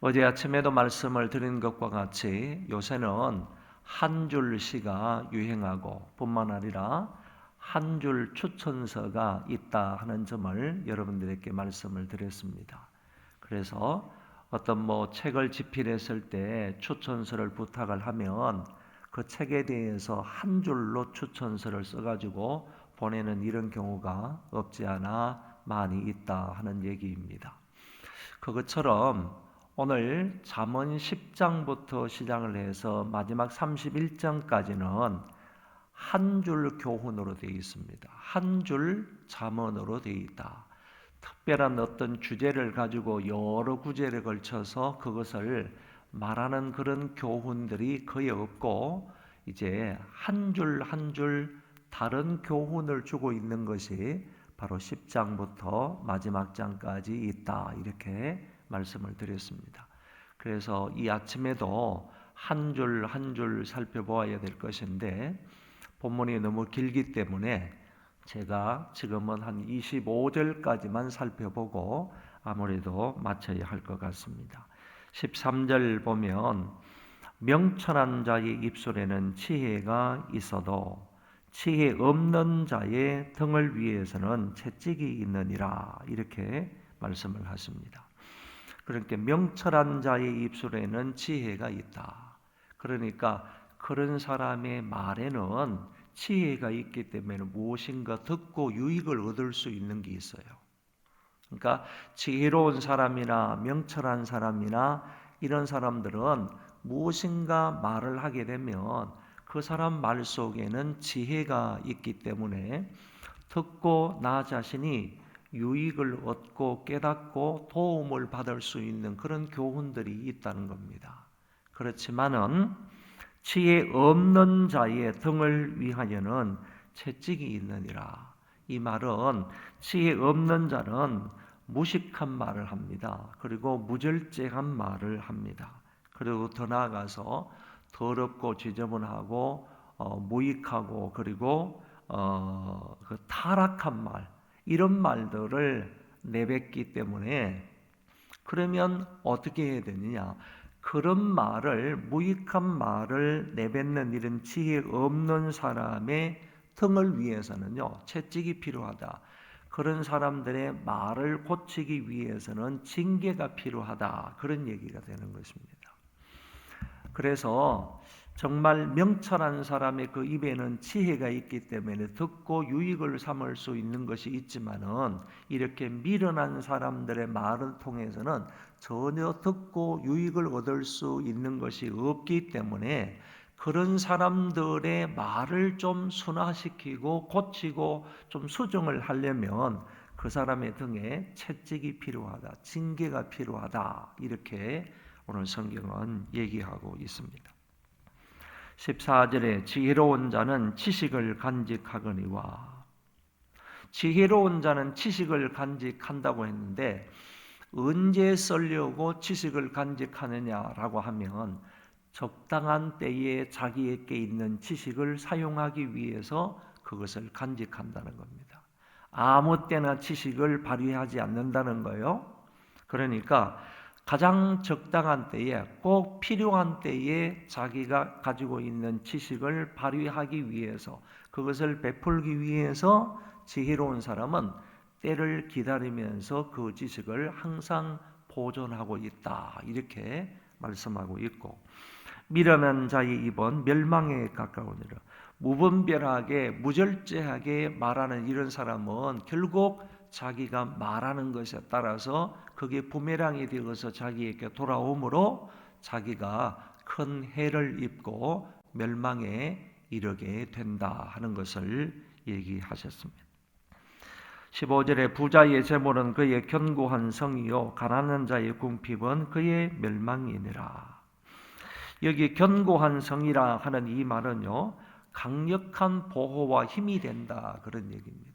어제 아침에도 말씀을 드린 것과 같이 요새는 한 줄 시가 유행하고 뿐만 아니라 한 줄 추천서가 있다 하는 점을 여러분들에게 말씀을 드렸습니다. 그래서 어떤 책을 집필했을 때 추천서를 부탁을 하면 그 책에 대해서 한 줄로 추천서를 써가지고 보내는 이런 경우가 없지 않아 많이 있다 하는 얘기입니다. 그것처럼 오늘 잠언 10장부터 시작을 해서 마지막 31장까지는 한 줄 교훈으로 되어 있습니다. 한 줄 잠언으로 되어 있다. 특별한 어떤 주제를 가지고 여러 구절에 걸쳐서 그것을 말하는 그런 교훈들이 거의 없고 이제 한 줄 한 줄 다른 교훈을 주고 있는 것이 바로 10장부터 마지막 장까지 있다 이렇게 말씀을 드렸습니다. 그래서 이 아침에도 한 줄 한 줄 살펴보아야 될 것인데 본문이 너무 길기 때문에 제가 지금은 한 25절까지만 살펴보고 아무래도 마쳐야 할 것 같습니다. 13절 보면 명철한 자의 입술에는 지혜가 있어도 지혜 없는 자의 등을 위해서는 채찍이 있느니라 이렇게 말씀을 하십니다. 그러니까 명철한 자의 입술에는 지혜가 있다. 그러니까 그런 사람의 말에는 지혜가 있기 때문에 무엇인가 듣고 유익을 얻을 수 있는 게 있어요. 그러니까 지혜로운 사람이나 명철한 사람이나 이런 사람들은 무엇인가 말을 하게 되면 그 사람 말 속에는 지혜가 있기 때문에 듣고 나 자신이 유익을 얻고 깨닫고 도움을 받을 수 있는 그런 교훈들이 있다는 겁니다. 그렇지만은 지혜 없는 자의 등을 위하여는 채찍이 있느니라. 이 말은 지혜 없는 자는 무식한 말을 합니다. 그리고 무절제한 말을 합니다. 그리고 더 나아가서 더럽고 지저분하고 무익하고 그리고 그 타락한 말 이런 말들을 내뱉기 때문에 그러면 어떻게 해야 되느냐? 그런 말을 무익한 말을 내뱉는 이런 지혜 없는 사람의 등을 위해서는요 채찍이 필요하다. 그런 사람들의 말을 고치기 위해서는 징계가 필요하다. 그런 얘기가 되는 것입니다. 그래서 정말 명철한 사람의 그 입에는 지혜가 있기 때문에 듣고 유익을 삼을 수 있는 것이 있지만은 이렇게 미련한 사람들의 말을 통해서는 전혀 듣고 유익을 얻을 수 있는 것이 없기 때문에 그런 사람들의 말을 좀 순화시키고 고치고 좀 수정을 하려면 그 사람의 등에 채찍이 필요하다, 징계가 필요하다 이렇게 오늘 성경은 얘기하고 있습니다. 14절에 지혜로운 자는 지식을 간직하거니와 지혜로운 자는 지식을 간직한다고 했는데 언제 쓰려고 지식을 간직하느냐라고 하면 적당한 때에 자기에게 있는 지식을 사용하기 위해서 그것을 간직한다는 겁니다. 아무 때나 지식을 발휘하지 않는다는 거예요. 그러니까 가장 적당한 때에 꼭 필요한 때에 자기가 가지고 있는 지식을 발휘하기 위해서 그것을 베풀기 위해서 지혜로운 사람은 때를 기다리면서 그 지식을 항상 보존하고 있다 이렇게 말씀하고 있고 미련한 자의 입은 멸망에 가까우니라. 무분별하게 무절제하게 말하는 이런 사람은 결국 자기가 말하는 것에 따라서 그게 부메랑이 되어서 자기에게 돌아오므로 자기가 큰 해를 입고 멸망에 이르게 된다 하는 것을 얘기하셨습니다. 15절에 부자의 재물은 그의 견고한 성이요 가난한 자의 궁핍은 그의 멸망이니라. 여기 견고한 성이라 하는 이 말은요 강력한 보호와 힘이 된다 그런 얘기입니다.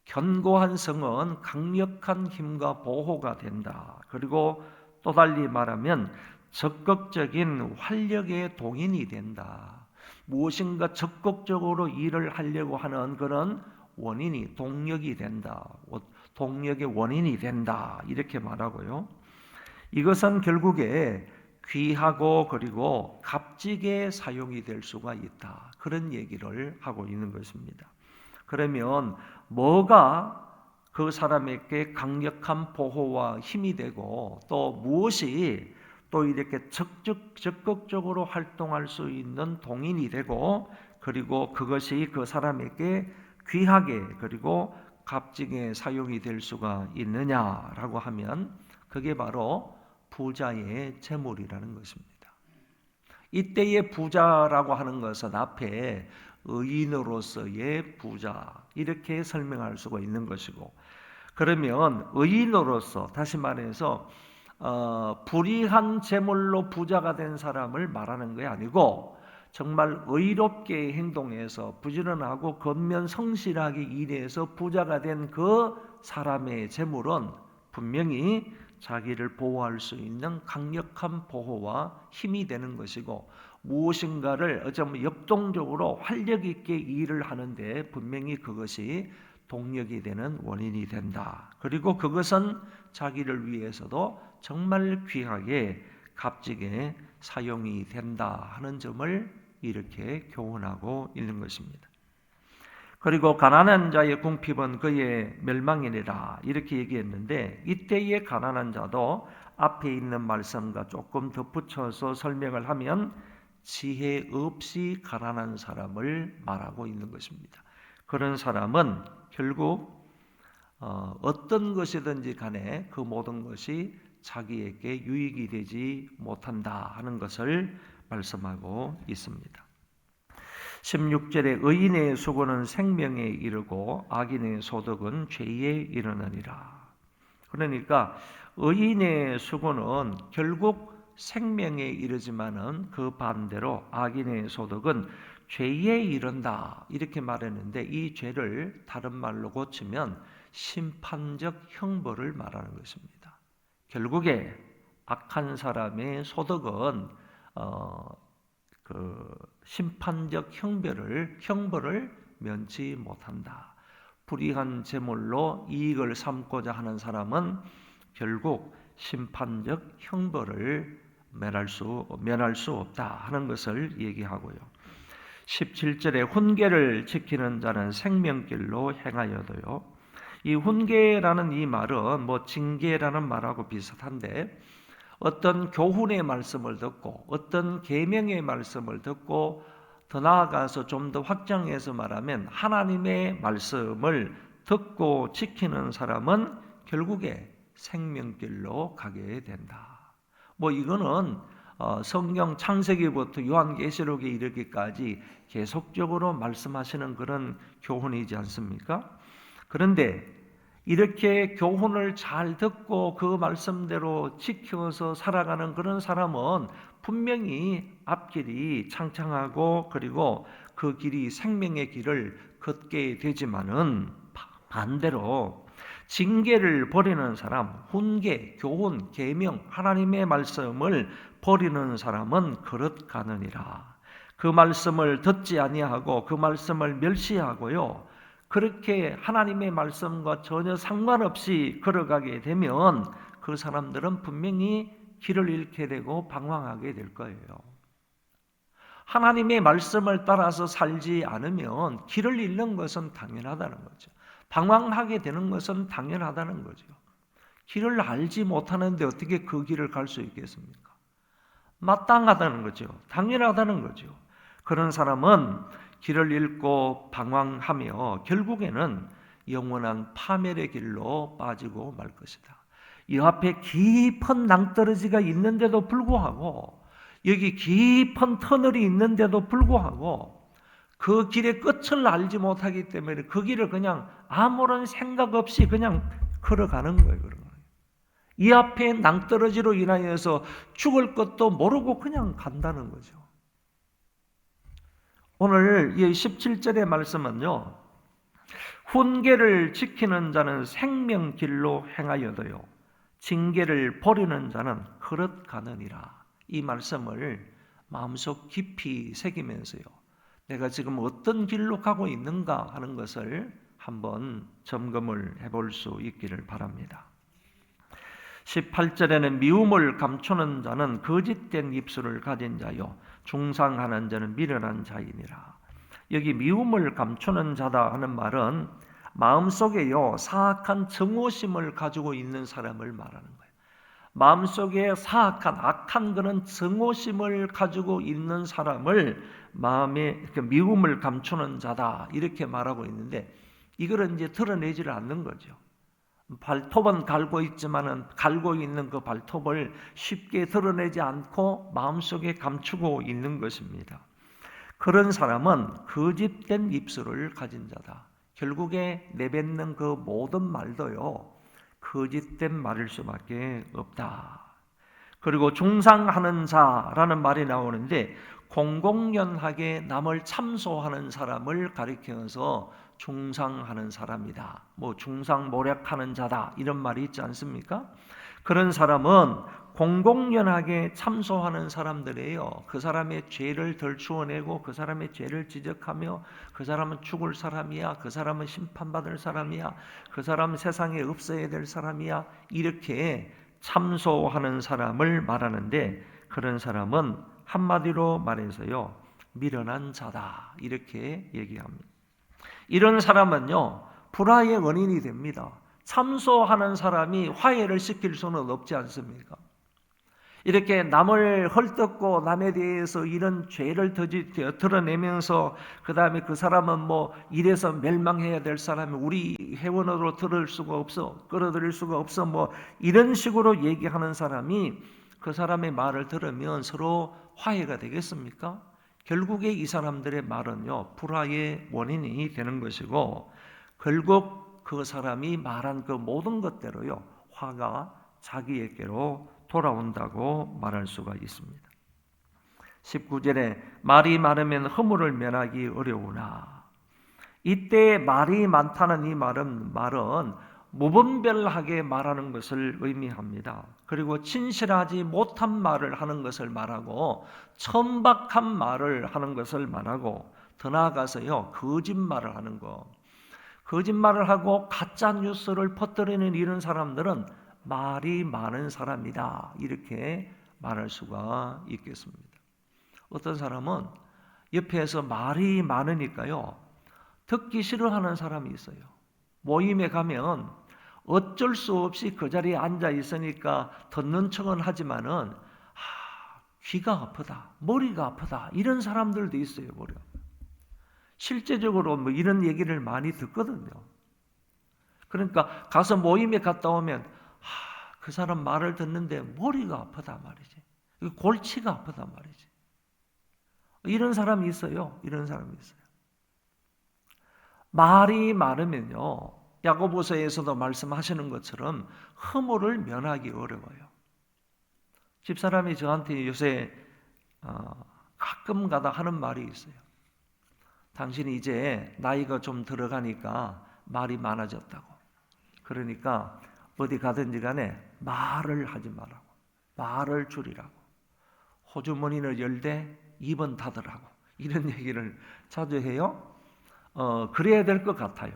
견고한 성은 강력한 힘과 보호가 된다. 그리고 또 달리 말하면 적극적인 활력의 동인이 된다. 무엇인가 적극적으로 일을 하려고 하는 그런 원인이 동력이 된다. 동력의 원인이 된다. 이렇게 말하고요. 이것은 결국에 귀하고 그리고 값지게 사용이 될 수가 있다. 그런 얘기를 하고 있는 것입니다. 그러면 뭐가 그 사람에게 강력한 보호와 힘이 되고 또 무엇이 또 이렇게 적극적으로 활동할 수 있는 동인이 되고 그리고 그것이 그 사람에게 귀하게 그리고 값지게 사용이 될 수가 있느냐라고 하면 그게 바로 부자의 재물이라는 것입니다. 이때의 부자라고 하는 것은 앞에 의인으로서의 부자 이렇게 설명할 수가 있는 것이고, 그러면 의인으로서 다시 말해서 불의한 재물로 부자가 된 사람을 말하는 게 아니고 정말 의롭게 행동해서 부지런하고 겉면 성실하게 일해서 부자가 된 그 사람의 재물은 분명히 자기를 보호할 수 있는 강력한 보호와 힘이 되는 것이고 무엇인가를 어쩌면 역동적으로 활력 있게 일을 하는데 분명히 그것이 동력이 되는 원인이 된다. 그리고 그것은 자기를 위해서도 정말 귀하게 값지게 사용이 된다 하는 점을 이렇게 교훈하고 있는 것입니다. 그리고 가난한 자의 궁핍은 그의 멸망이니라 이렇게 얘기했는데 이때의 가난한 자도 앞에 있는 말씀과 조금 덧붙여서 설명을 하면 지혜 없이 가난한 사람을 말하고 있는 것입니다. 그런 사람은 결국 어떤 것이든지 간에 그 모든 것이 자기에게 유익이 되지 못한다 하는 것을 말씀하고 있습니다. 16절에 의인의 수고는 생명에 이르고 악인의 소득은 죄에 이르느니라. 그러니까 의인의 수고는 결국 생명에 이르지만은 그 반대로 악인의 소득은 죄에 이른다 이렇게 말했는데 이 죄를 다른 말로 고치면 심판적 형벌을 말하는 것입니다. 결국에 악한 사람의 소득은 심판적 형벌을 면치 못한다. 불의한 재물로 이익을 삼고자 하는 사람은 결국 심판적 형벌을 면할 수 없다 하는 것을 얘기하고요. 17절에 훈계를 지키는 자는 생명길로 행하여도요. 이 훈계라는 이 말은 징계라는 말하고 비슷한데 어떤 교훈의 말씀을 듣고 어떤 계명의 말씀을 듣고 더 나아가서 좀 더 확장해서 말하면 하나님의 말씀을 듣고 지키는 사람은 결국에 생명길로 가게 된다. 이거는 성경 창세기부터 요한계시록에 이르기까지 계속적으로 말씀하시는 그런 교훈이지 않습니까? 그런데 이렇게 교훈을 잘 듣고 그 말씀대로 지켜서 살아가는 그런 사람은 분명히 앞길이 창창하고 그리고 그 길이 생명의 길을 걷게 되지만은 반대로 징계를 버리는 사람, 훈계, 교훈, 계명, 하나님의 말씀을 버리는 사람은 그릇가느니라. 그 말씀을 듣지 아니하고 그 말씀을 멸시하고요. 그렇게 하나님의 말씀과 전혀 상관없이 걸어가게 되면 그 사람들은 분명히 길을 잃게 되고 방황하게 될 거예요. 하나님의 말씀을 따라서 살지 않으면 길을 잃는 것은 당연하다는 거죠. 방황하게 되는 것은 당연하다는 거죠. 길을 알지 못하는데 어떻게 그 길을 갈 수 있겠습니까? 마땅하다는 거죠. 당연하다는 거죠. 그런 사람은 길을 잃고 방황하며 결국에는 영원한 파멸의 길로 빠지고 말 것이다. 이 앞에 깊은 낭떠러지가 있는데도 불구하고 여기 깊은 터널이 있는데도 불구하고 그 길의 끝을 알지 못하기 때문에 그 길을 그냥 아무런 생각 없이 그냥 걸어가는 거예요. 이 앞에 낭떠러지로 인하여서 죽을 것도 모르고 그냥 간다는 거죠. 오늘 이 17절의 말씀은요. 훈계를 지키는 자는 생명길로 행하여도요. 징계를 버리는 자는 그릇 가느니라. 이 말씀을 마음속 깊이 새기면서요. 내가 지금 어떤 길로 가고 있는가 하는 것을 한번 점검을 해볼 수 있기를 바랍니다. 18절에는 미움을 감추는 자는 거짓된 입술을 가진 자요 중상하는 자는 미련한 자이니라. 여기 미움을 감추는 자다 하는 말은 마음속에요 사악한 증오심을 가지고 있는 사람을 말하는 거예요. 마음속에 사악한 악한 그런 증오심을 가지고 있는 사람을 마음에 미움을 감추는 자다 이렇게 말하고 있는데 이걸 이제 드러내지를 않는 거죠. 발톱은 갈고 있지만은 갈고 있는 그 발톱을 쉽게 드러내지 않고 마음속에 감추고 있는 것입니다. 그런 사람은 거짓된 입술을 가진 자다. 결국에 내뱉는 그 모든 말도요 거짓된 말일 수밖에 없다. 그리고 중상하는 자라는 말이 나오는데 공공연하게 남을 참소하는 사람을 가리켜서 중상하는 사람이다. 뭐 중상모략하는 자다 이런 말이 있지 않습니까? 그런 사람은 공공연하게 참소하는 사람들이에요. 그 사람의 죄를 덜추어내고 그 사람의 죄를 지적하며 그 사람은 죽을 사람이야. 그 사람은 심판받을 사람이야. 그 사람은 세상에 없어야 될 사람이야. 이렇게 참소하는 사람을 말하는데 그런 사람은 한마디로 말해서요 미련한 자다 이렇게 얘기합니다. 이런 사람은요 불화의 원인이 됩니다. 참소하는 사람이 화해를 시킬 수는 없지 않습니까? 이렇게 남을 헐뜯고 남에 대해서 이런 죄를 드러내면서 그 다음에 그 사람은 뭐 이래서 멸망해야 될 사람이 우리 회원으로 들을 수가 없어 끌어들일 수가 없어 뭐 이런 식으로 얘기하는 사람이 그 사람의 말을 들으면 서로 화해가 되겠습니까? 결국에 이 사람들의 말은요 불화의 원인이 되는 것이고 결국 그 사람이 말한 그 모든 것대로요 화가 자기에게로 돌아온다고 말할 수가 있습니다. 19절에 말이 많으면 허물을 면하기 어려우나 이때 말이 많다는 이 말은 무분별하게 말하는 것을 의미합니다. 그리고 진실하지 못한 말을 하는 것을 말하고 천박한 말을 하는 것을 말하고 더 나아가서요 거짓말을 하는 거 거짓말을 하고 가짜 뉴스를 퍼뜨리는 이런 사람들은 말이 많은 사람이다 이렇게 말할 수가 있겠습니다. 어떤 사람은 옆에서 말이 많으니까요 듣기 싫어하는 사람이 있어요. 모임에 가면 어쩔 수 없이 그 자리에 앉아 있으니까 듣는 척은 하지만은 귀가 아프다, 머리가 아프다 이런 사람들도 있어요. 실제적으로 뭐 이런 얘기를 많이 듣거든요. 그러니까 가서 모임에 갔다 오면 그 사람 말을 듣는데 머리가 아프다 말이지. 골치가 아프다 말이지. 이런 사람이 있어요. 이런 사람이 있어요. 말이 많으면요. 야고보서에서도 말씀하시는 것처럼 허물을 면하기 어려워요. 집사람이 저한테 요새 가끔 가다 하는 말이 있어요. 당신이 이제 나이가 좀 들어가니까 말이 많아졌다고. 그러니까 어디 가든지 간에 말을 하지 말라고. 말을 줄이라고. 호주머니를 열되 입은 닫으라고. 이런 얘기를 자주 해요. 그래야 될 것 같아요.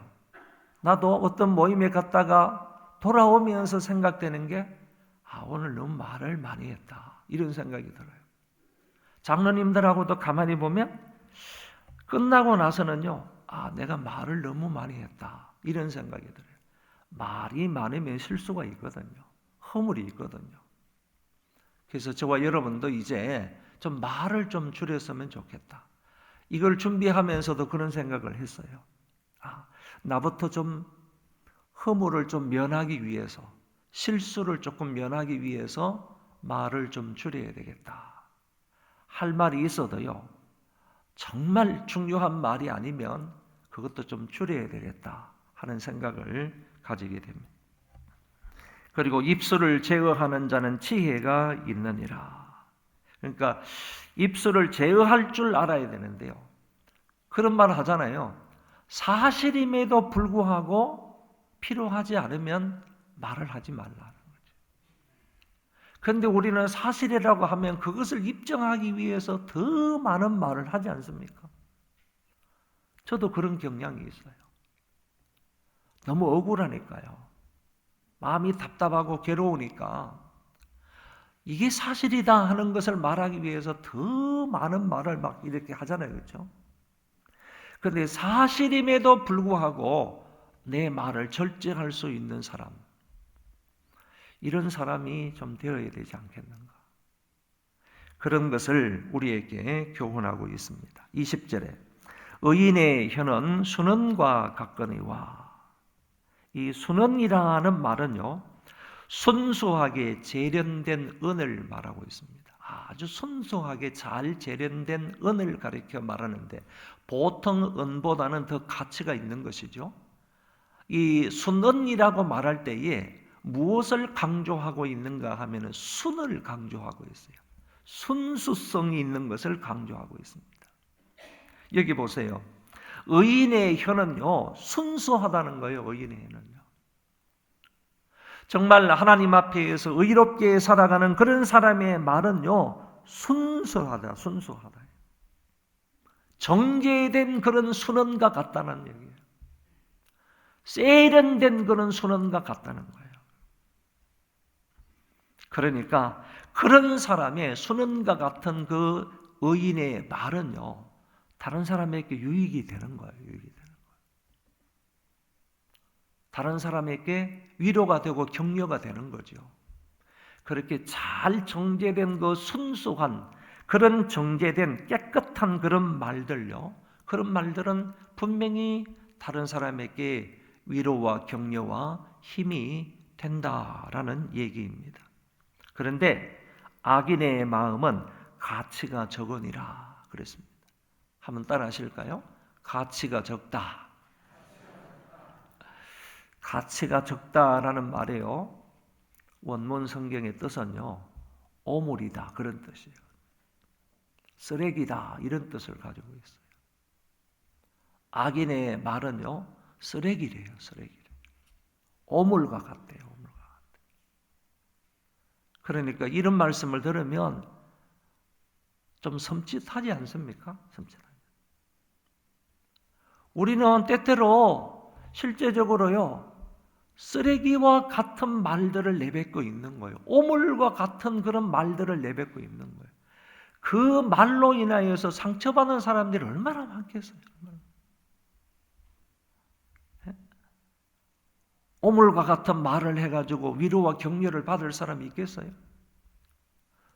나도 어떤 모임에 갔다가 돌아오면서 생각되는 게 오늘 너무 말을 많이 했다. 이런 생각이 들어요. 장로님들하고도 가만히 보면 끝나고 나서는요. 내가 말을 너무 많이 했다. 이런 생각이 들어요. 말이 많으면 실수가 있거든요. 허물이 있거든요. 그래서 저와 여러분도 이제 좀 말을 좀 줄였으면 좋겠다. 이걸 준비하면서도 그런 생각을 했어요. 나부터 좀 허물을 좀 면하기 위해서, 실수를 조금 면하기 위해서 말을 좀 줄여야 되겠다. 할 말이 있어도요. 정말 중요한 말이 아니면 그것도 좀 줄여야 되겠다 하는 생각을 가지게 됩니다. 그리고 입술을 제어하는 자는 지혜가 있느니라. 그러니까 입술을 제어할 줄 알아야 되는데요. 그런 말 하잖아요. 사실임에도 불구하고 필요하지 않으면 말을 하지 말라는 거죠. 그런데 우리는 사실이라고 하면 그것을 입증하기 위해서 더 많은 말을 하지 않습니까? 저도 그런 경향이 있어요. 너무 억울하니까요. 마음이 답답하고 괴로우니까 이게 사실이다 하는 것을 말하기 위해서 더 많은 말을 막 이렇게 하잖아요. 그렇죠? 그런데 사실임에도 불구하고 내 말을 절제할 수 있는 사람, 이런 사람이 좀 되어야 되지 않겠는가? 그런 것을 우리에게 교훈하고 있습니다. 20절에 의인의 혀는 순언과 같거니와, 이 순언이라는 말은요, 순수하게 재련된 은을 말하고 있습니다. 아주 순수하게 잘 재련된 은을 가리켜 말하는데, 보통 은보다는 더 가치가 있는 것이죠. 이 순은이라고 말할 때에 무엇을 강조하고 있는가 하면 순을 강조하고 있어요. 순수성이 있는 것을 강조하고 있습니다. 여기 보세요. 의인의 혀는요, 순수하다는 거예요. 의인의 혀는요. 정말 하나님 앞에서 의롭게 살아가는 그런 사람의 말은요, 순수하다, 순수하다. 정제된 그런 순언과 같다는 얘기예요. 세련된 그런 순언과 같다는 거예요. 그러니까 그런 사람의 순언과 같은 그 의인의 말은요, 다른 사람에게 유익이 되는 거예요. 유익이 되는 거예요. 다른 사람에게 위로가 되고 격려가 되는 거죠. 그렇게 잘 정제된 그 순수한 그런 정제된 깨끗한 그런 말들요, 그런 말들은 분명히 다른 사람에게 위로와 격려와 힘이 된다라는 얘기입니다. 그런데 악인의 마음은 가치가 적으니라 그랬습니다. 한번 따라 하실까요? 가치가 적다. 가치가 적다라는 말이에요. 원문 성경의 뜻은요, 오물이다 그런 뜻이에요. 쓰레기다 이런 뜻을 가지고 있어요. 악인의 말은요, 쓰레기래요. 쓰레기래. 오물과 같대요. 오물과 같대요. 그러니까 이런 말씀을 들으면 좀 섬찟하지 않습니까? 섬찟하지. 우리는 때때로 실제적으로요, 쓰레기와 같은 말들을 내뱉고 있는 거예요. 오물과 같은 그런 말들을 내뱉고 있는 거예요. 그 말로 인하여서 상처받는 사람들이 얼마나 많겠어요. 오물과 같은 말을 해가지고 위로와 격려를 받을 사람이 있겠어요?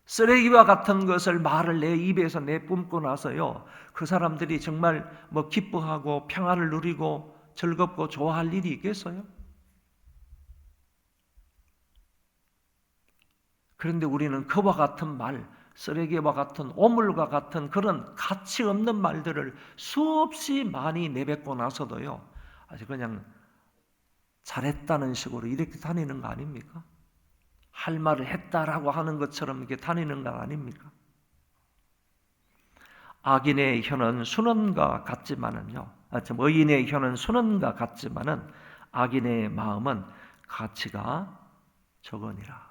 쓰레기와 같은 것을 말을 내 입에서 내뿜고 나서요, 그 사람들이 정말 뭐 기뻐하고 평안을 누리고 즐겁고 좋아할 일이 있겠어요? 그런데 우리는 그와 같은 말, 쓰레기와 같은 오물과 같은 그런 가치 없는 말들을 수없이 많이 내뱉고 나서도요, 아주 그냥 잘했다는 식으로 이렇게 다니는 거 아닙니까? 할 말을 했다라고 하는 것처럼 이렇게 다니는 거 아닙니까? 악인의 혀는 순언과 같지만은요, 의인의 혀는 순언과 같지만은 악인의 마음은 가치가 적으니라.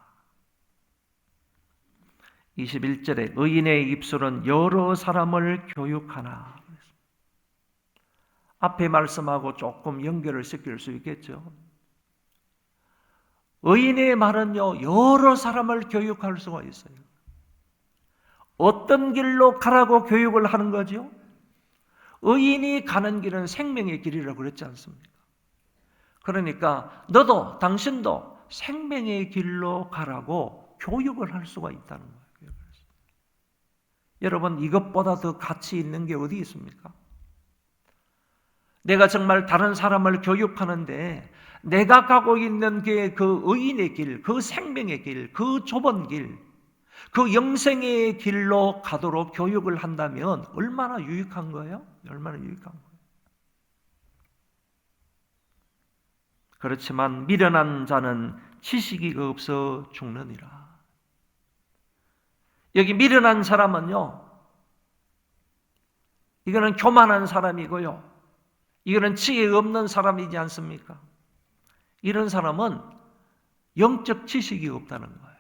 21절에 의인의 입술은 여러 사람을 교육하나. 앞에 말씀하고 조금 연결을 시킬 수 있겠죠. 의인의 말은요, 여러 사람을 교육할 수가 있어요. 어떤 길로 가라고 교육을 하는 거죠? 의인이 가는 길은 생명의 길이라고 그랬지 않습니까? 그러니까 너도 당신도 생명의 길로 가라고 교육을 할 수가 있다는 거예요. 여러분, 이것보다 더 가치 있는 게 어디 있습니까? 내가 정말 다른 사람을 교육하는데 내가 가고 있는 그 의인의 길, 그 생명의 길, 그 좁은 길, 그 영생의 길로 가도록 교육을 한다면 얼마나 유익한 거예요? 얼마나 유익한 거예요? 그렇지만 미련한 자는 지식이 없어 죽느니라. 여기 미련한 사람은요, 이거는 교만한 사람이고요, 이거는 지혜가 없는 사람이지 않습니까? 이런 사람은 영적 지식이 없다는 거예요.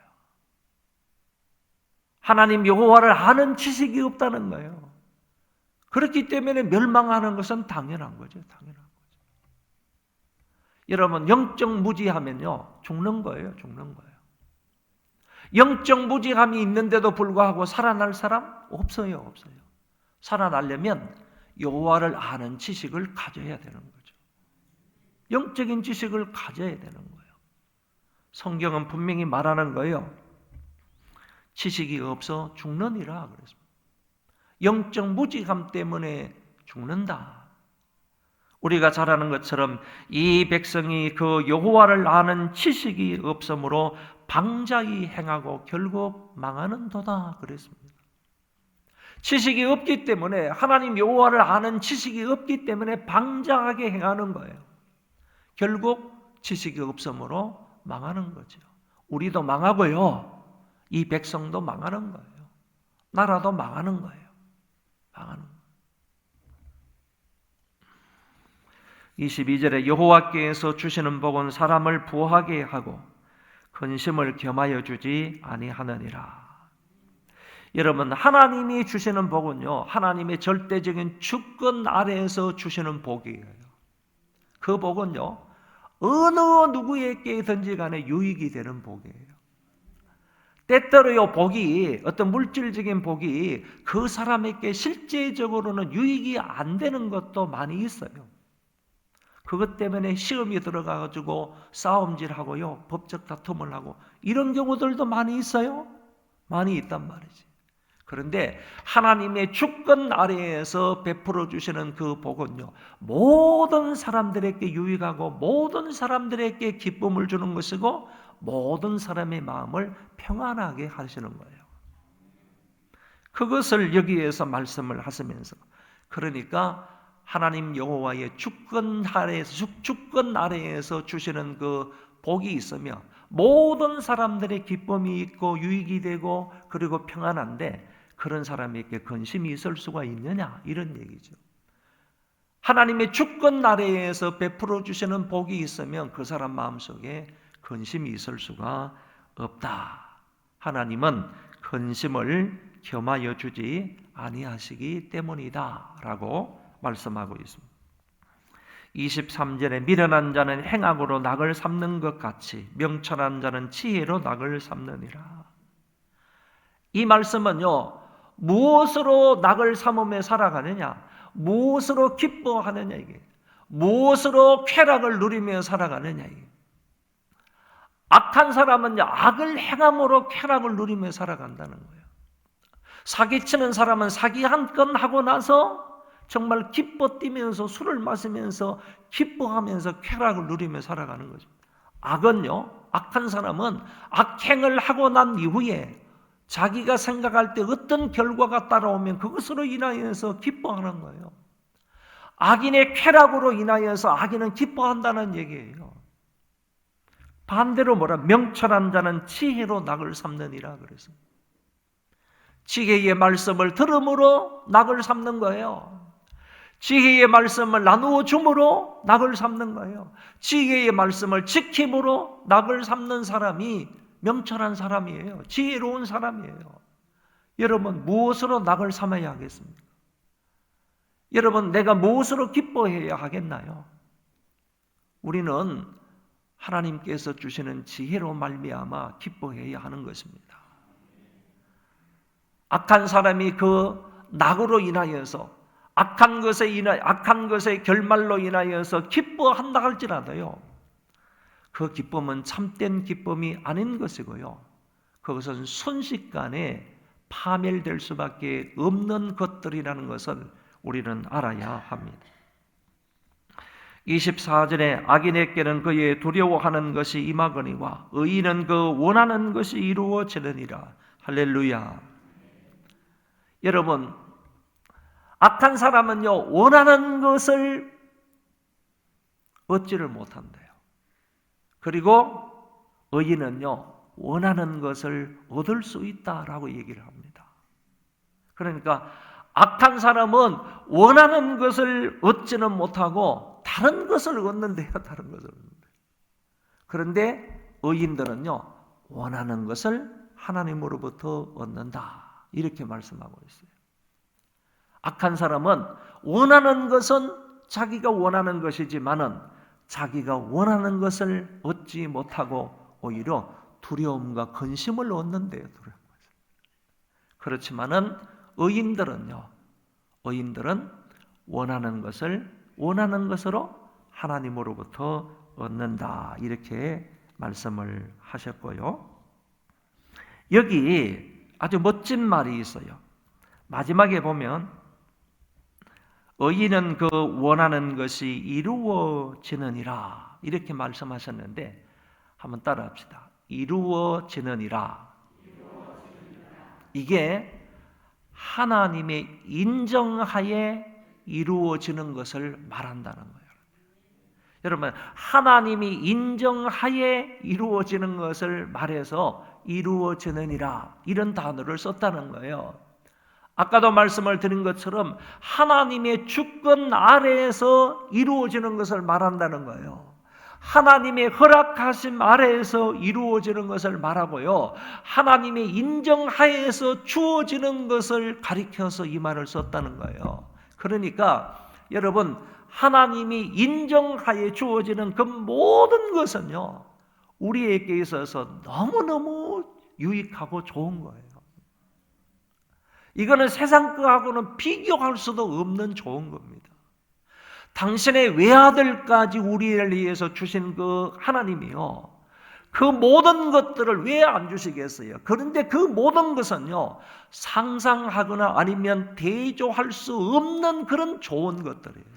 하나님 여호와를 아는 지식이 없다는 거예요. 그렇기 때문에 멸망하는 것은 당연한 거죠. 당연한 거죠. 여러분, 영적 무지하면요 죽는 거예요. 죽는 거예요. 영적 무지함이 있는데도 불구하고 살아날 사람 없어요. 없어요. 살아나려면 여호와를 아는 지식을 가져야 되는 거죠. 영적인 지식을 가져야 되는 거예요. 성경은 분명히 말하는 거예요. 지식이 없어 죽느니라 그랬습니다. 영적 무지함 때문에 죽는다. 우리가 잘 아는 것처럼 이 백성이 그 여호와를 아는 지식이 없으므로 방자히 행하고 결국 망하는도다 그랬습니다. 지식이 없기 때문에, 하나님 여호와를 아는 지식이 없기 때문에 방자하게 행하는 거예요. 결국 지식이 없으므로 망하는 거죠. 우리도 망하고요, 이 백성도 망하는 거예요. 나라도 망하는 거예요. 망하는 거예요. 22절에 여호와께서 주시는 복은 사람을 부하게 하고 근심을 겸하여 주지 아니하느니라. 여러분, 하나님이 주시는 복은요, 하나님의 절대적인 주권 아래에서 주시는 복이에요. 그 복은요, 어느 누구에게든지 간에 유익이 되는 복이에요. 때때로요, 복이, 어떤 물질적인 복이 그 사람에게 실제적으로는 유익이 안 되는 것도 많이 있어요. 그것 때문에 시험이 들어가가지고 싸움질하고요, 법적 다툼을 하고, 이런 경우들도 많이 있어요. 많이 있단 말이지. 그런데 하나님의 주권 아래에서 베풀어 주시는 그 복은요, 모든 사람들에게 유익하고 모든 사람들에게 기쁨을 주는 것이고 모든 사람의 마음을 평안하게 하시는 거예요. 그것을 여기에서 말씀을 하시면서, 그러니까 하나님 여호와의 주권 아래에서 주시는 그 복이 있으며 모든 사람들의 기쁨이 있고 유익이 되고 그리고 평안한데, 그런 사람에게 근심이 있을 수가 있느냐, 이런 얘기죠. 하나님의 주권 아래에서 베풀어 주시는 복이 있으면 그 사람 마음속에 근심이 있을 수가 없다. 하나님은 근심을 겸하여 주지 아니하시기 때문이다 라고 말씀하고 있습니다. 23절에 미련한 자는 행악으로 낙을 삼는 것 같이 명철한 자는 지혜로 낙을 삼느니라. 이 말씀은요, 무엇으로 낙을 삼으며 살아가느냐, 무엇으로 기뻐하느냐, 이게 무엇으로 쾌락을 누리며 살아가느냐, 이게. 악한 사람은 악을 행함으로 쾌락을 누리며 살아간다는 거예요. 사기치는 사람은 사기 한 건 하고 나서 정말 기뻐 뛰면서 술을 마시면서 기뻐하면서 쾌락을 누리며 살아가는 거죠. 악은요, 악한 사람은 악행을 하고 난 이후에 자기가 생각할 때 어떤 결과가 따라오면 그것으로 인하여서 기뻐하는 거예요. 악인의 쾌락으로 인하여서 악인은 기뻐한다는 얘기예요. 반대로 뭐라? 명철한 자는 지혜로 낙을 삼느니라 그래서. 지혜의 말씀을 들음으로 낙을 삼는 거예요. 지혜의 말씀을 나누어 줌으로 낙을 삼는 거예요. 지혜의 말씀을 지킴으로 낙을 삼는 사람이 명철한 사람이에요. 지혜로운 사람이에요. 여러분, 무엇으로 낙을 삼아야 하겠습니까? 여러분, 내가 무엇으로 기뻐해야 하겠나요? 우리는 하나님께서 주시는 지혜로 말미암아 기뻐해야 하는 것입니다. 악한 사람이 그 낙으로 인하여서 악한 것의 결말로 인하여서 기뻐한다 할지라도요, 그 기쁨은 참된 기쁨이 아닌 것이고요, 그것은 순식간에 파멸될 수밖에 없는 것들이라는 것을 우리는 알아야 합니다. 24절에 악인에게는 그의 두려워하는 것이 임하거니와 의인은 그 원하는 것이 이루어지느니라. 할렐루야. 여러분, 악한 사람은요, 원하는 것을 얻지를 못한대요. 그리고 의인은요, 원하는 것을 얻을 수 있다라고 얘기를 합니다. 그러니까 악한 사람은 원하는 것을 얻지는 못하고 다른 것을 얻는데요. 다른 것을 얻는데. 그런데 의인들은요, 원하는 것을 하나님으로부터 얻는다. 이렇게 말씀하고 있어요. 악한 사람은 원하는 것은 자기가 원하는 것이지만은 자기가 원하는 것을 얻지 못하고 오히려 두려움과 근심을 얻는데요. 그렇지만은 의인들은 원하는 것을 원하는 것으로 하나님으로부터 얻는다. 이렇게 말씀을 하셨고요. 여기 아주 멋진 말이 있어요. 마지막에 보면 의인은 그 원하는 것이 이루어지느니라 이렇게 말씀하셨는데 한번 따라합시다. 이루어지느니라. 이게 하나님의 인정하에 이루어지는 것을 말한다는 거예요. 여러분, 하나님이 인정하에 이루어지는 것을 말해서 이루어지느니라 이런 단어를 썼다는 거예요. 아까도 말씀을 드린 것처럼 하나님의 주권 아래에서 이루어지는 것을 말한다는 거예요. 하나님의 허락하심 아래에서 이루어지는 것을 말하고요. 하나님의 인정하에서 주어지는 것을 가리켜서 이 말을 썼다는 거예요. 그러니까 여러분, 하나님이 인정하에 주어지는 그 모든 것은요, 우리에게 있어서 너무너무 유익하고 좋은 거예요. 이거는 세상 거하고는 비교할 수도 없는 좋은 겁니다. 당신의 외아들까지 우리를 위해서 주신 그 하나님이요, 그 모든 것들을 왜 안 주시겠어요? 그런데 그 모든 것은요, 상상하거나 아니면 대조할 수 없는 그런 좋은 것들이에요.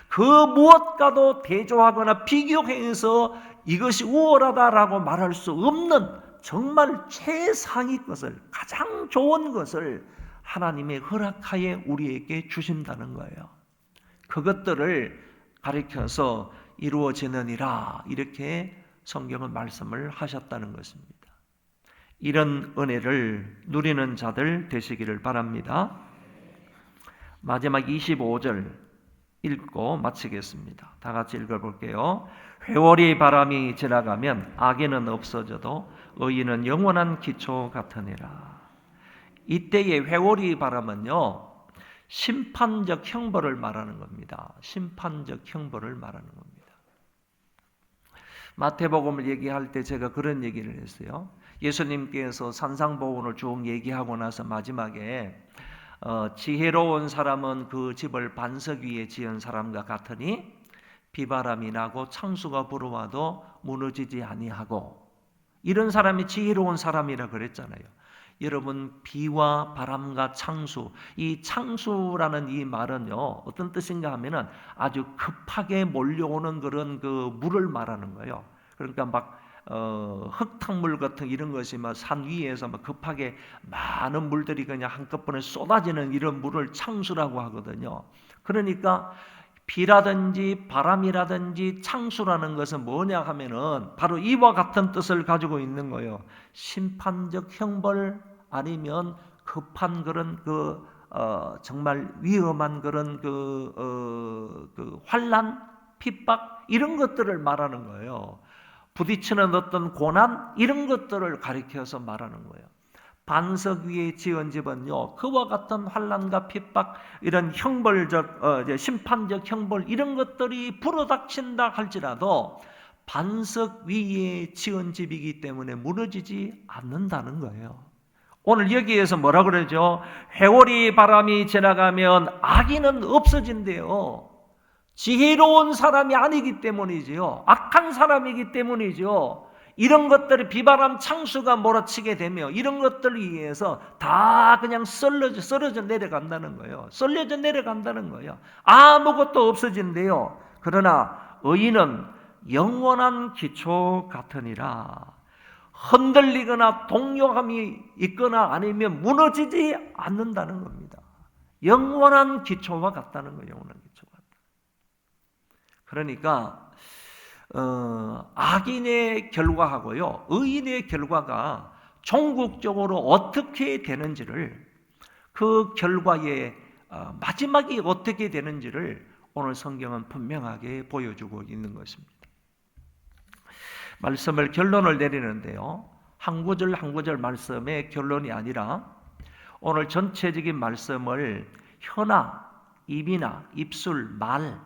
그 무엇과도 대조하거나 비교해서 이것이 우월하다라고 말할 수 없는 정말 최상위 것을, 가장 좋은 것을 하나님의 허락하에 우리에게 주신다는 거예요. 그것들을 가리켜서 이루어지느니라 이렇게 성경은 말씀을 하셨다는 것입니다. 이런 은혜를 누리는 자들 되시기를 바랍니다. 마지막 25절 읽고 마치겠습니다. 다 같이 읽어볼게요. 회오리 바람이 지나가면 악인은 없어져도 의인은 영원한 기초 같으니라. 이때의 회오리 바람은요, 심판적 형벌을 말하는 겁니다. 심판적 형벌을 말하는 겁니다. 마태복음을 얘기할 때 제가 그런 얘기를 했어요. 예수님께서 산상보훈을 쭉 얘기하고 나서 마지막에 지혜로운 사람은 그 집을 반석 위에 지은 사람과 같으니 비바람이 나고 창수가 불어와도 무너지지 아니하고, 이런 사람이 지혜로운 사람이라 그랬잖아요. 여러분, 비와 바람과 창수, 이 창수라는 이 말은요, 어떤 뜻인가 하면은 아주 급하게 몰려오는 그런 그 물을 말하는 거예요. 그러니까 막 흙탕물 같은 이런 것이 막 산 위에서 막 급하게 많은 물들이 그냥 한꺼번에 쏟아지는 이런 물을 창수라고 하거든요. 그러니까 비라든지 바람이라든지 창수라는 것은 뭐냐 하면은 바로 이와 같은 뜻을 가지고 있는 거예요. 심판적 형벌, 아니면 급한 그런 정말 위험한 그런 환난, 핍박 이런 것들을 말하는 거예요. 부딪히는 어떤 고난 이런 것들을 가리켜서 말하는 거예요. 반석 위에 지은 집은요, 그와 같은 환난과 핍박, 이런 형벌적 심판적 형벌 이런 것들이 불어닥친다 할지라도 반석 위에 지은 집이기 때문에 무너지지 않는다는 거예요. 오늘 여기에서 뭐라 그러죠? 회오리 바람이 지나가면 악인은 없어진대요. 지혜로운 사람이 아니기 때문이지요. 악한 사람이기 때문이죠. 이런 것들이 비바람 창수가 몰아치게 되며 이런 것들을 위해서 다 그냥 썰어져 내려간다는 거예요. 썰려져 내려간다는 거예요. 아무것도 없어진대요. 그러나 의인은 영원한 기초 같으니라. 흔들리거나 동요함이 있거나 아니면 무너지지 않는다는 겁니다. 영원한 기초와 같다는 거예요. 영원한 기초가. 그러니까 악인의 결과하고요, 의인의 결과가 종국적으로 어떻게 되는지를, 그 결과의 마지막이 어떻게 되는지를 오늘 성경은 분명하게 보여주고 있는 것입니다. 말씀을 결론을 내리는데요, 한 구절 한 구절 말씀의 결론이 아니라 오늘 전체적인 말씀을 혀나 입이나 입술, 말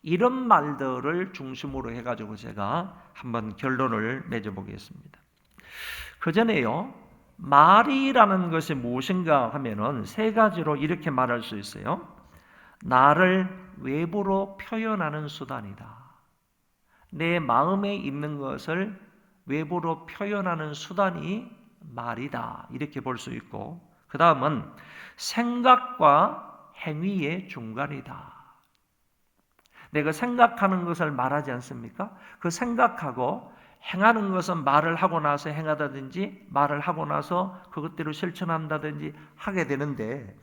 이런 말들을 중심으로 해가지고 제가 한번 결론을 맺어보겠습니다. 그 전에요, 말이라는 것이 무엇인가 하면은 세 가지로 이렇게 말할 수 있어요. 나를 외부로 표현하는 수단이다. 내 마음에 있는 것을 외부로 표현하는 수단이 말이다. 이렇게 볼 수 있고, 그 다음은 생각과 행위의 중간이다. 내가 생각하는 것을 말하지 않습니까? 그 생각하고 행하는 것은 말을 하고 나서 행하다든지 말을 하고 나서 그것대로 실천한다든지 하게 되는데,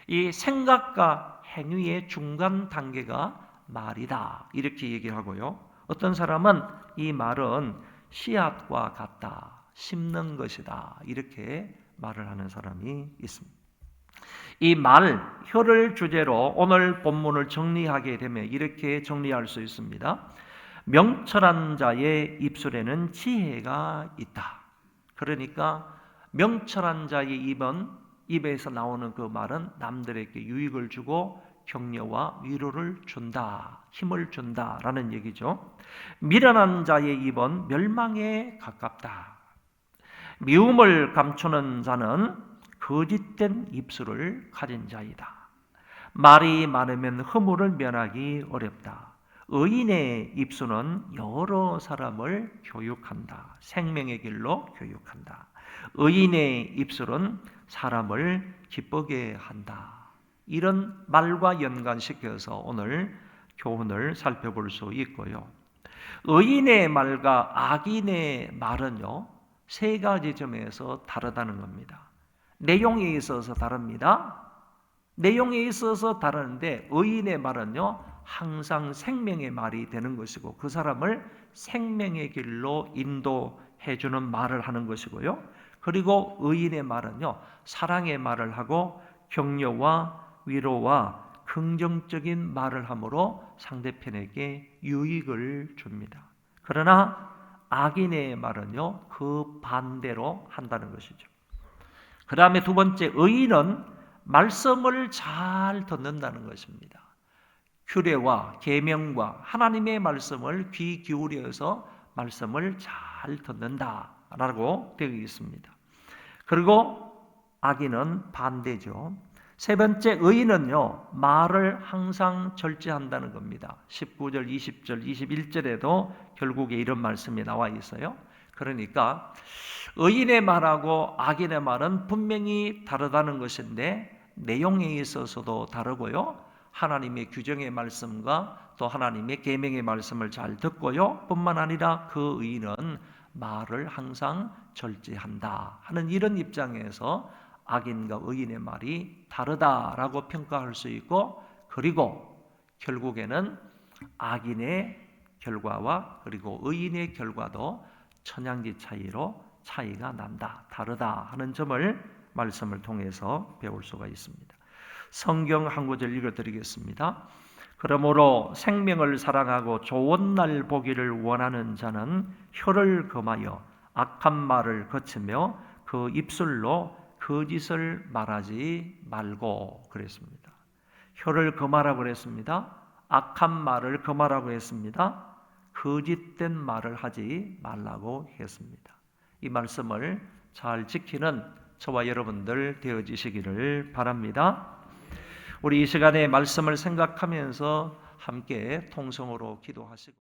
이 생각과 행위의 중간 단계가 말이다. 이렇게 얘기를 하고요. 어떤 사람은 이 말은 씨앗과 같다. 심는 것이다. 이렇게 말을 하는 사람이 있습니다. 이 말, 혀를 주제로 오늘 본문을 정리하게 되면 이렇게 정리할 수 있습니다. 명철한 자의 입술에는 지혜가 있다. 그러니까 명철한 자의 입에서 나오는 그 말은 남들에게 유익을 주고 격려와 위로를 준다, 힘을 준다라는 얘기죠. 미련한 자의 입은 멸망에 가깝다. 미움을 감추는 자는 거짓된 입술을 가진 자이다. 말이 많으면 허물을 면하기 어렵다. 의인의 입술은 여러 사람을 교육한다. 생명의 길로 교육한다. 의인의 입술은 사람을 기쁘게 한다. 이런 말과 연관시켜서 오늘 교훈을 살펴볼 수 있고요. 의인의 말과 악인의 말은요, 세 가지 점에서 다르다는 겁니다. 내용에 있어서 다릅니다. 내용에 있어서 다르는데 의인의 말은요, 항상 생명의 말이 되는 것이고 그 사람을 생명의 길로 인도해 주는 말을 하는 것이고요. 그리고 의인의 말은요, 사랑의 말을 하고 격려와 위로와 긍정적인 말을 함으로 상대편에게 유익을 줍니다. 그러나 악인의 말은요, 그 반대로 한다는 것이죠. 그 다음에 두 번째, 의인은 말씀을 잘 듣는다는 것입니다. 규례와 계명과 하나님의 말씀을 귀 기울여서 말씀을 잘 듣는다라고 되어 있습니다. 그리고 악인은 반대죠. 세 번째, 의인은요, 말을 항상 절제한다는 겁니다. 19절, 20절, 21절에도 결국에 이런 말씀이 나와 있어요. 그러니까 의인의 말하고 악인의 말은 분명히 다르다는 것인데 내용에 있어서도 다르고요. 하나님의 규정의 말씀과 또 하나님의 계명의 말씀을 잘 듣고요. 뿐만 아니라 그 의인은 말을 항상 절제한다 하는 이런 입장에서 악인과 의인의 말이 다르다라고 평가할 수 있고, 그리고 결국에는 악인의 결과와 그리고 의인의 결과도 천양지 차이로 차이가 난다, 다르다 하는 점을 말씀을 통해서 배울 수가 있습니다. 성경 한 구절 읽어드리겠습니다. 그러므로 생명을 사랑하고 좋은 날 보기를 원하는 자는 혀를 금하여 악한 말을 거치며 그 입술로 거짓을 말하지 말고 그랬습니다. 혀를 금하라고 그랬습니다. 악한 말을 금하라고 했습니다. 거짓된 말을 하지 말라고 했습니다. 이 말씀을 잘 지키는 저와 여러분들 되어지시기를 바랍니다. 우리 이 시간에 말씀을 생각하면서 함께 통성으로 기도하시고